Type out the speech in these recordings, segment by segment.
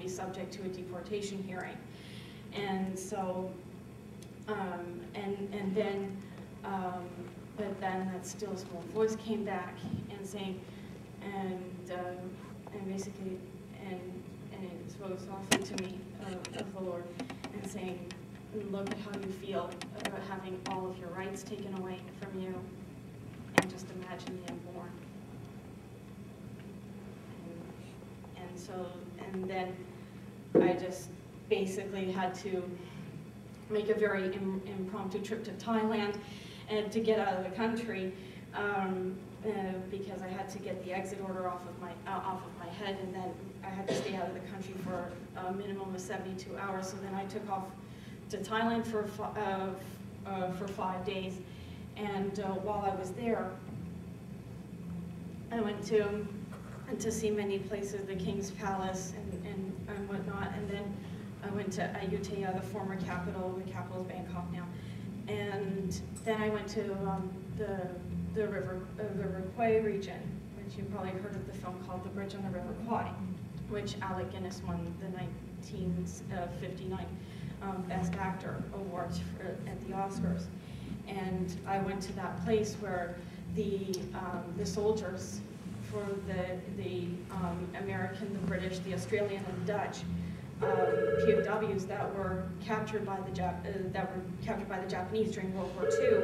subject to a deportation hearing. And so, and then, but then that still small voice came back and saying, and basically, and it spoke softly to me of the Lord, and saying, look at how you feel about having all of your rights taken away from you, and just imagine the unborn. And so, and then I just basically had to make a very impromptu trip to Thailand and to get out of the country because I had to get the exit order off of my head, and then I had to stay out of the country for a minimum of 72 hours. So then I took off to Thailand for 5 days, and while I was there, I went to see many places, the King's Palace and whatnot, and then I went to Ayutthaya, the former capital. The capital is Bangkok now, and then I went to the River Kwai region, which you probably heard of the film called The Bridge on the River Kwai, which Alec Guinness won the 1959 Best Actor Award at the Oscars. And I went to that place where the soldiers for the American, the British, the Australian, and Dutch POWs that were captured by the Japanese during World War II,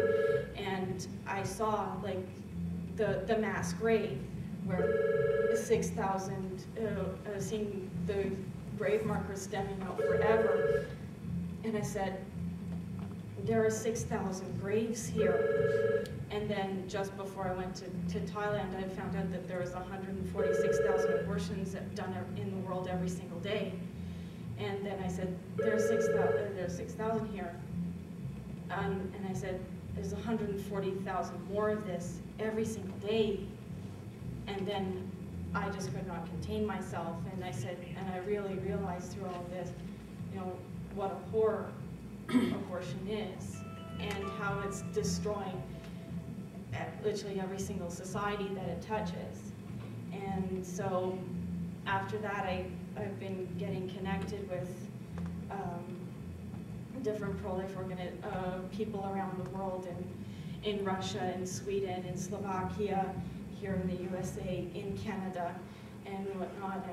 and I saw like the mass grave where 6,000, seeing the grave markers stemming out forever, and I said, there are 6,000 graves here. And then just before I went to Thailand, I found out that there was 146,000 abortions done in the world every single day. And then I said, there's 6,000 here. And I said, there's 140,000 more of this every single day. And then I just could not contain myself. And I said, and I really realized through all of this, you know, what a horror abortion is, and how it's destroying literally every single society that it touches. And so after that, I've been getting connected with different pro-life people around the world, in Russia, in Sweden, in Slovakia, here in the USA, in Canada, and whatnot.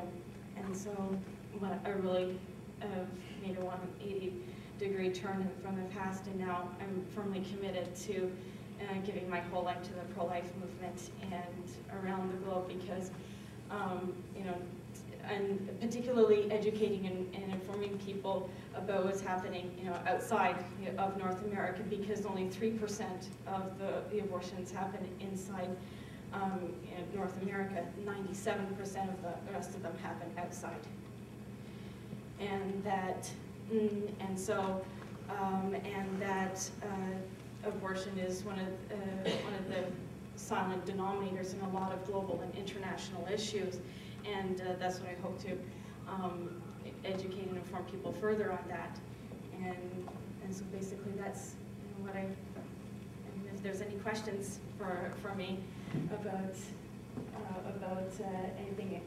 And so I really made a 180-degree turn from the past, and now I'm firmly committed to giving my whole life to the pro-life movement and around the globe, because, you know, and particularly educating and informing people about what's happening, you know, outside of North America, because only 3% of the abortions happen inside in North America. 97% of the rest of them happen outside. And that, abortion is one of the silent denominators in a lot of global and international issues, and that's what I hope to educate and inform people further on that. And so basically, that's what I. And if there's any questions for me about anything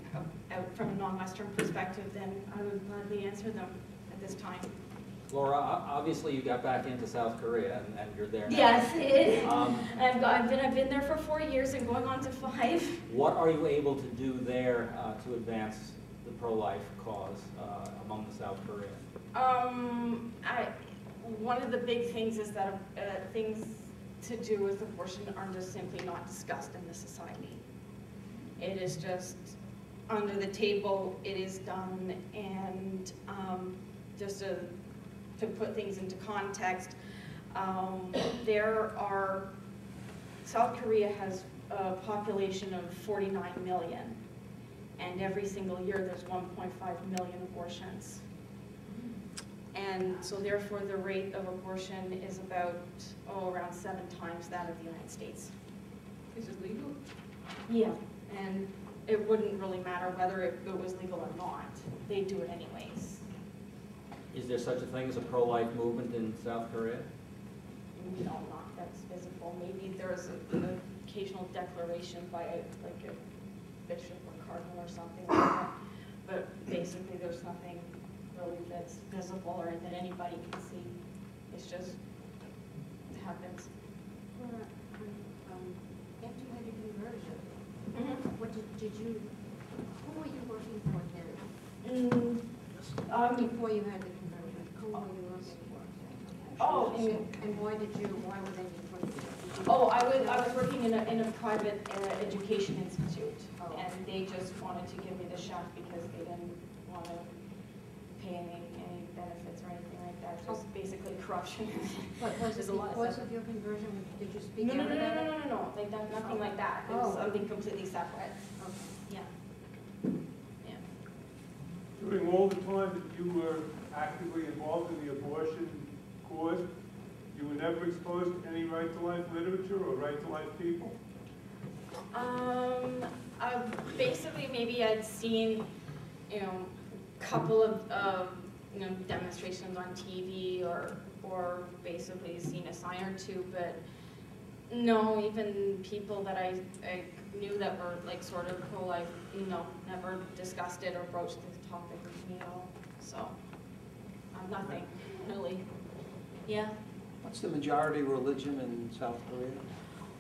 out from a non-Western perspective, then I would gladly answer them at this time. Laura, obviously you got back into South Korea, and you're there now. Yes, I've been there for 4 years and going on to 5. What are you able to do there to advance the pro-life cause among the South Koreans? One of the big things is that things to do with abortion are just simply not discussed in the society. It is just under the table, it is done, and just to put things into context, South Korea has a population of 49 million, and every single year there's 1.5 million abortions. And so therefore the rate of abortion is about, around 7 times that of the United States. Is it legal? Yeah, and it wouldn't really matter whether it was legal or not. They do it anyways. Is there such a thing as a pro-life movement in South Korea? No, not that's visible. Maybe there's an occasional declaration by a bishop or cardinal or something like that. but basically there's nothing really that's visible or that anybody can see. It's just, it happens. After you had your conversion, Mm-hmm. what did you, who were you working for then? Before you had the conversion, who were you working for? And why were they employed? I was working in a private education institute, and they just wanted to give me the shaft because they didn't want to pay any benefits or anything like that. Just basically corruption. But was it because of your conversion? Did you speak out about it? No. Like nothing like that. It was something completely separate. Okay. Yeah. During all the time that you were actively involved in the abortion cause, you were never exposed to any right-to-life literature or right-to-life people? Basically, maybe I'd seen, a couple of demonstrations on TV or basically seen a sign or two, but no, even people that I knew that were like sort of pro-life, never discussed it or broached the topic with me at all. So, nothing, really. Yeah. What's the majority religion in South Korea?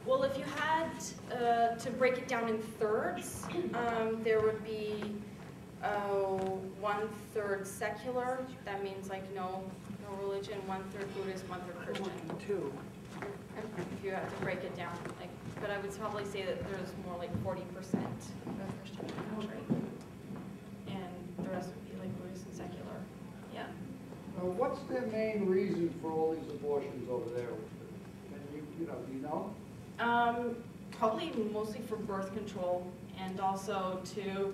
Well, if you had to break it down in thirds, there would be 1/3 secular. That means like no religion. 1/3 Buddhist, 1/3 Christian. Two. If you had to break it down, but I would probably say that there's more like 40% of Christian in the country, and the rest would be like Buddhist and secular. Yeah. What's their main reason for all these abortions over there? Can do you know? Probably mostly for birth control, and also to.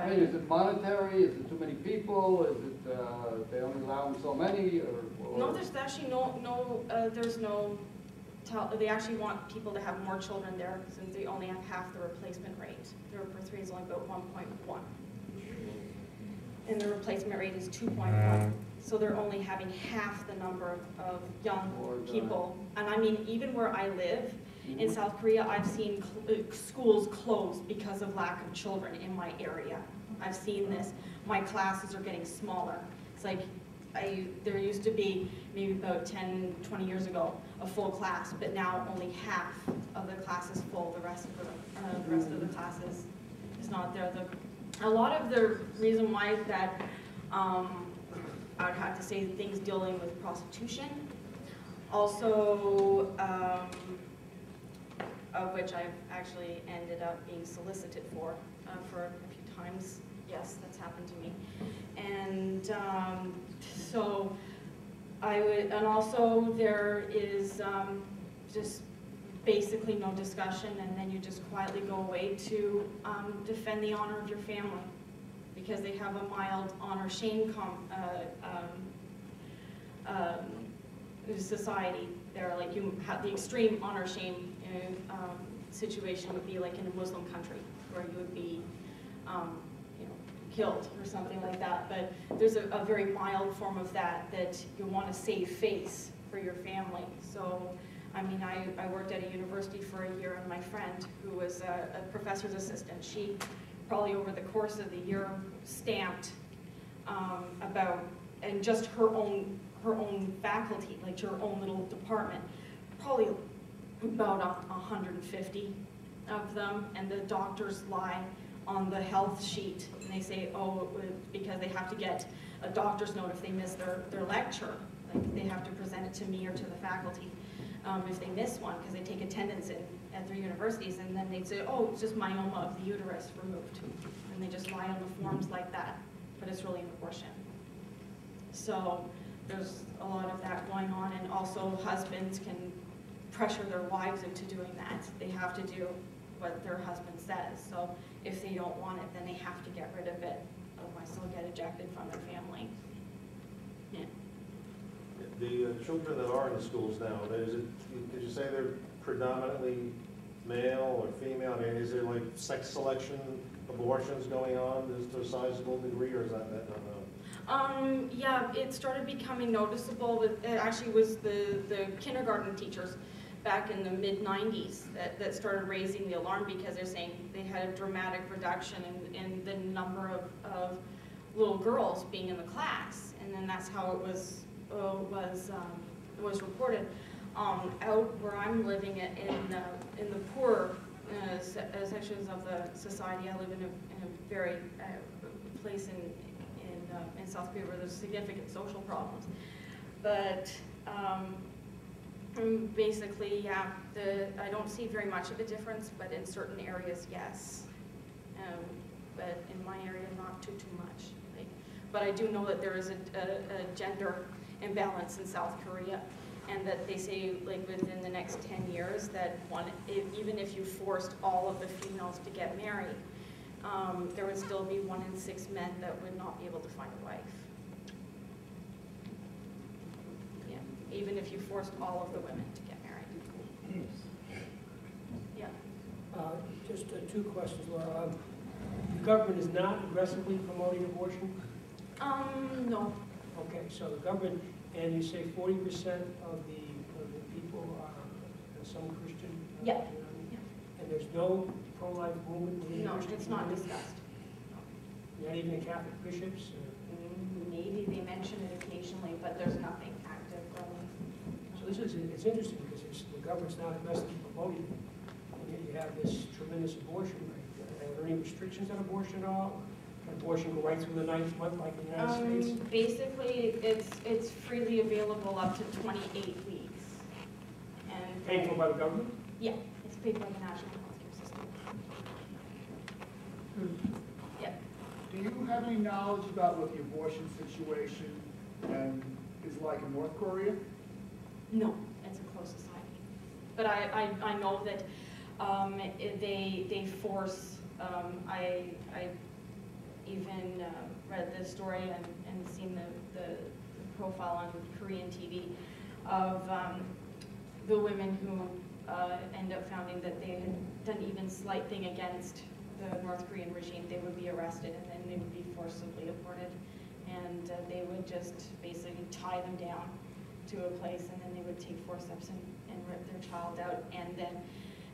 Is it monetary? Is it too many people? Is it they only allow so many? Or No, there's actually there's no. They actually want people to have more children there, since they only have half the replacement rate. Their birth rate is only about 1.1. And the replacement rate is 2.1. So they're only having half the number of young people. And I mean, even where I live in South Korea, I've seen schools closed because of lack of children in my area. I've seen this. My classes are getting smaller. It's like, there used to be maybe about 10, 20 years ago, a full class, but now only half of the class is full. The rest of the classes is not there. A lot of the reason why is that I would have to say things dealing with prostitution, also of which I've actually ended up being solicited for a few times. Yes, that's happened to me. And so and also there is just basically no discussion, and then you just quietly go away to defend the honor of your family, because they have a mild honor-shame society there. Like, you have the extreme honor-shame situation would be like in a Muslim country, where you would be killed or something like that. But there's a very mild form of that you want to save face for your family. So, I mean, I worked at a university for a year, and my friend, who was a professor's assistant, she probably over the course of the year stamped and just her own faculty, like her own little department, probably about 150 of them, and the doctors lie on the health sheet, and they say, because they have to get a doctor's note if they miss their lecture. Like, they have to present it to me or to the faculty if they miss one, because they take attendance at their universities, and then they'd say, it's just myoma of the uterus removed. And they just lie on the forms like that, but it's really an abortion. So there's a lot of that going on, and also husbands can pressure their wives into doing that. They have to do what their husband says. So if they don't want it, then they have to get rid of it. Otherwise, they'll get ejected from their family. Yeah. The children that are in the schools now, did you say they're predominantly male or female? I mean, is there like sex selection abortions going on to a sizable degree, or is that not known? Yeah, it started becoming noticeable. It actually was the kindergarten teachers back in the mid-90s that started raising the alarm because they're saying they had a dramatic reduction in the number of little girls being in the class, and then that's how it was reported. Out where I'm living in the poorer sections of the society, I live in a very place in South Korea where there's significant social problems. But basically, yeah, I don't see very much of a difference, but in certain areas, yes. But in my area, not too much. But I do know that there is a gender imbalance in South Korea, and that they say, like, within the next 10 years, that even if you forced all of the females to get married, there would still be 1 in 6 men that would not be able to find a wife. Yeah, even if you forced all of the women to get married. Yeah. Just 2 questions, Laura. The government is not aggressively promoting abortion? No. Okay, so the government, and you say 40% of the people are some Christian? Yeah. And there's no pro-life movement within the No, Christian it's not community? discussed. Not even the Catholic bishops? Maybe they mention it occasionally, but there's nothing active really. So it's interesting because the government's not aggressively promoting it. And yet you have this tremendous abortion rate. Are there any restrictions on abortion at all? Can abortion go right through the 9th month like in the United States? Basically, it's freely available up to 28 weeks. And Paid for by the government? yeah, it's paid by the national healthcare system. Yeah. Do you have any knowledge about what the abortion situation is like in North Korea? No, it's a closed society. But I know that they force. I even read the story and seen the profile on Korean TV of the women who end up finding that they had done even slight thing against the North Korean regime. They would be arrested and then they would be forcibly aborted, and they would just basically tie them down to a place, and then they would take forceps and rip their child out, and then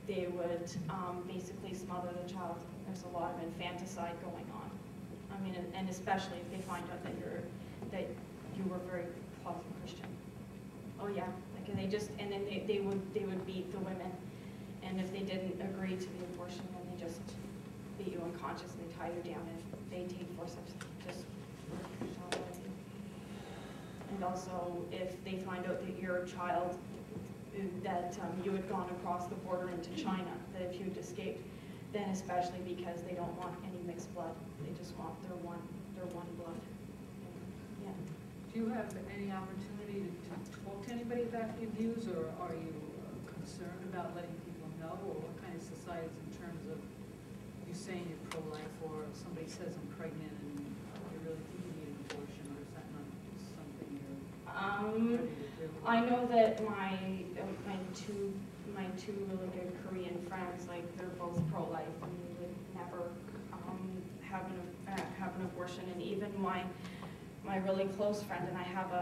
they would basically smother the child. There's a lot of infanticide going on. I mean, and especially if they find out that you were very closet Christian. Oh yeah, like, and then they would beat the women, and if they didn't agree to the abortion, then they just beat you unconscious and they tie you down, and they take forceps, just rip your child out of you. And also, if they find out that your child, that you had gone across the border into China, that if you had escaped, then especially because they don't want any mixed blood, they just want their one blood. Yeah. Do you have any opportunity to talk to anybody about your views, or are you concerned about letting people know, or what kind of societies in terms of you saying you're pro-life, or if somebody says I'm pregnant and you really think you need an abortion, or is that not something you're ready to do? I know that my two really good Korean friends, like, they're both pro-life and they would never have an abortion. And even my really close friend, and I have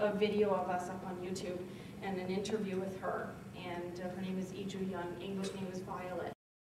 a video of us up on YouTube and an interview with her, and her name is Iju Young, English name is Violet,